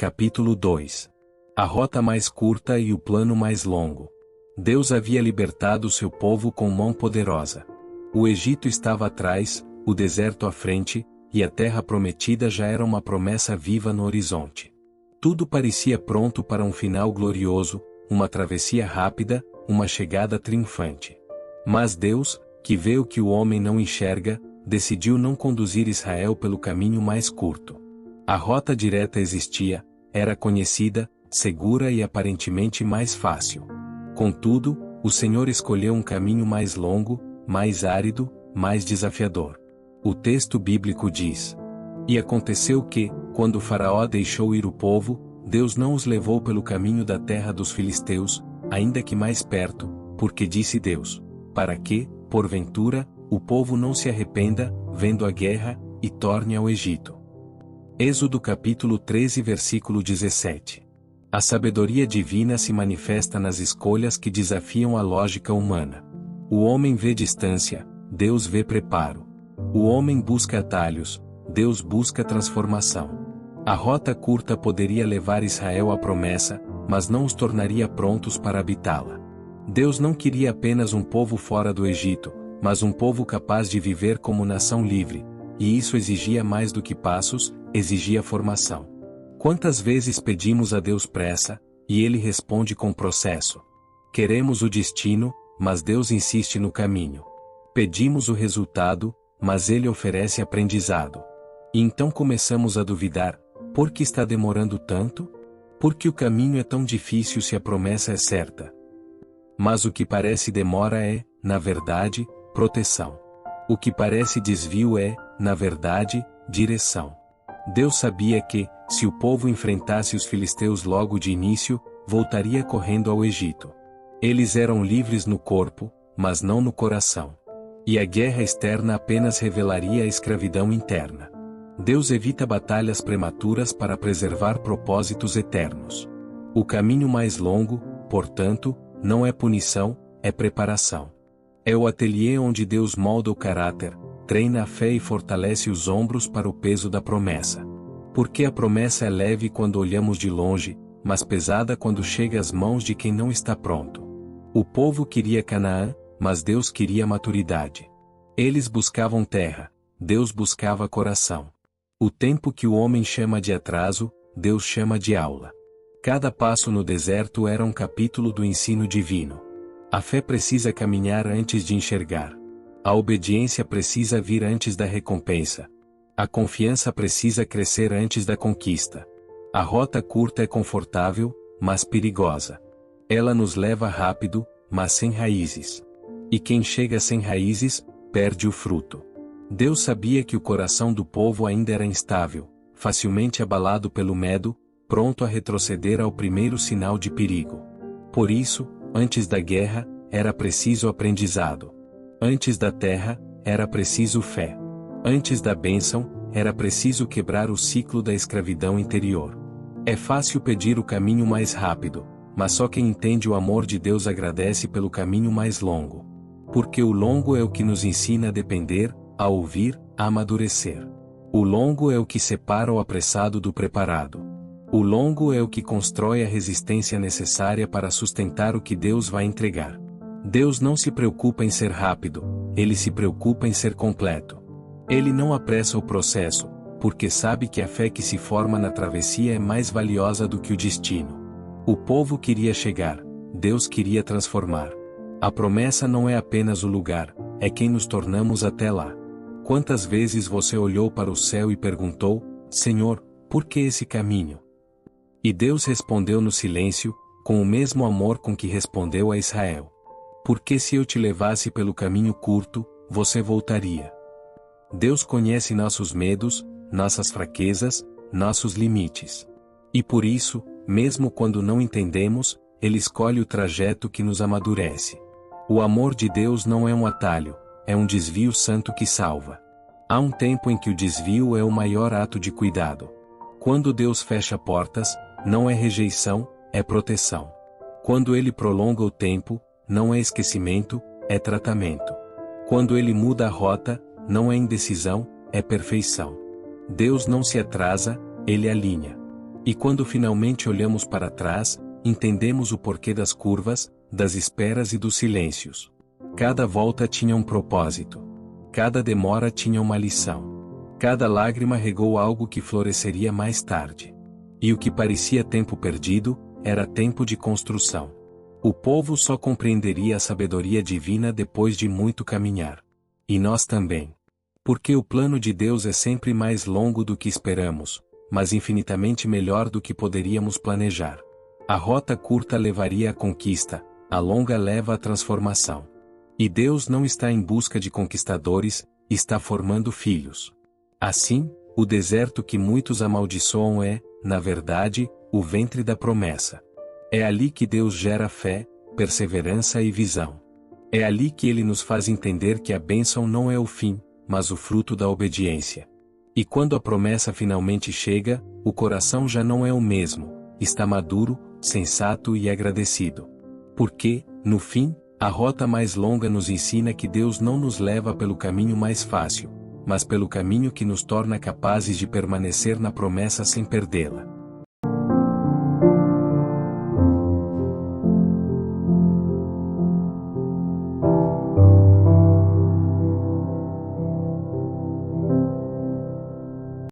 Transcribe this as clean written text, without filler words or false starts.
Capítulo 2. A rota mais curta e o plano mais longo. Deus havia libertado seu povo com mão poderosa. O Egito estava atrás, o deserto à frente, e a terra prometida já era uma promessa viva no horizonte. Tudo parecia pronto para um final glorioso, uma travessia rápida, uma chegada triunfante. Mas Deus, que vê o que o homem não enxerga, decidiu não conduzir Israel pelo caminho mais curto. A rota direta existia, era conhecida, segura e aparentemente mais fácil. Contudo, o Senhor escolheu um caminho mais longo, mais árido, mais desafiador. O texto bíblico diz: E aconteceu que, quando o Faraó deixou ir o povo, Deus não os levou pelo caminho da terra dos filisteus, ainda que mais perto, porque disse Deus: Para que, porventura, o povo não se arrependa, vendo a guerra, e torne ao Egito. Êxodo capítulo 13 versículo 17. A sabedoria divina se manifesta nas escolhas que desafiam a lógica humana. O homem vê distância, Deus vê preparo. O homem busca atalhos, Deus busca transformação. A rota curta poderia levar Israel à promessa, mas não os tornaria prontos para habitá-la. Deus não queria apenas um povo fora do Egito, mas um povo capaz de viver como nação livre, e isso exigia mais do que passos, exigia formação. Quantas vezes pedimos a Deus pressa, e Ele responde com processo. Queremos o destino, mas Deus insiste no caminho. Pedimos o resultado, mas Ele oferece aprendizado. E então começamos a duvidar: por que está demorando tanto? Por que o caminho é tão difícil se a promessa é certa? Mas o que parece demora é, na verdade, proteção. O que parece desvio é, na verdade, direção. Deus sabia que, se o povo enfrentasse os filisteus logo de início, voltaria correndo ao Egito. Eles eram livres no corpo, mas não no coração. E a guerra externa apenas revelaria a escravidão interna. Deus evita batalhas prematuras para preservar propósitos eternos. O caminho mais longo, portanto, não é punição, é preparação. É o ateliê onde Deus molda o caráter, treina a fé e fortalece os ombros para o peso da promessa. Porque a promessa é leve quando olhamos de longe, mas pesada quando chega às mãos de quem não está pronto. O povo queria Canaã, mas Deus queria maturidade. Eles buscavam terra, Deus buscava coração. O tempo que o homem chama de atraso, Deus chama de aula. Cada passo no deserto era um capítulo do ensino divino. A fé precisa caminhar antes de enxergar. A obediência precisa vir antes da recompensa. A confiança precisa crescer antes da conquista. A rota curta é confortável, mas perigosa. Ela nos leva rápido, mas sem raízes. E quem chega sem raízes, perde o fruto. Deus sabia que o coração do povo ainda era instável, facilmente abalado pelo medo, pronto a retroceder ao primeiro sinal de perigo. Por isso, antes da guerra, era preciso aprendizado. Antes da terra, era preciso fé. Antes da bênção, era preciso quebrar o ciclo da escravidão interior. É fácil pedir o caminho mais rápido, mas só quem entende o amor de Deus agradece pelo caminho mais longo. Porque o longo é o que nos ensina a depender, a ouvir, a amadurecer. O longo é o que separa o apressado do preparado. O longo é o que constrói a resistência necessária para sustentar o que Deus vai entregar. Deus não se preocupa em ser rápido, Ele se preocupa em ser completo. Ele não apressa o processo, porque sabe que a fé que se forma na travessia é mais valiosa do que o destino. O povo queria chegar, Deus queria transformar. A promessa não é apenas o lugar, é quem nos tornamos até lá. Quantas vezes você olhou para o céu e perguntou: Senhor, por que esse caminho? E Deus respondeu no silêncio, com o mesmo amor com que respondeu a Israel. Porque se eu te levasse pelo caminho curto, você voltaria. Deus conhece nossos medos, nossas fraquezas, nossos limites. E por isso, mesmo quando não entendemos, Ele escolhe o trajeto que nos amadurece. O amor de Deus não é um atalho, é um desvio santo que salva. Há um tempo em que o desvio é o maior ato de cuidado. Quando Deus fecha portas, não é rejeição, é proteção. Quando Ele prolonga o tempo, não é esquecimento, é tratamento. Quando Ele muda a rota, não é indecisão, é perfeição. Deus não se atrasa, Ele alinha. E quando finalmente olhamos para trás, entendemos o porquê das curvas, das esperas e dos silêncios. Cada volta tinha um propósito. Cada demora tinha uma lição. Cada lágrima regou algo que floresceria mais tarde. E o que parecia tempo perdido, era tempo de construção. O povo só compreenderia a sabedoria divina depois de muito caminhar. E nós também. Porque o plano de Deus é sempre mais longo do que esperamos, mas infinitamente melhor do que poderíamos planejar. A rota curta levaria à conquista, a longa leva à transformação. E Deus não está em busca de conquistadores, está formando filhos. Assim, o deserto que muitos amaldiçoam é, na verdade, o ventre da promessa. É ali que Deus gera fé, perseverança e visão. É ali que Ele nos faz entender que a bênção não é o fim, mas o fruto da obediência. E quando a promessa finalmente chega, o coração já não é o mesmo, está maduro, sensato e agradecido. Porque, no fim, a rota mais longa nos ensina que Deus não nos leva pelo caminho mais fácil, mas pelo caminho que nos torna capazes de permanecer na promessa sem perdê-la.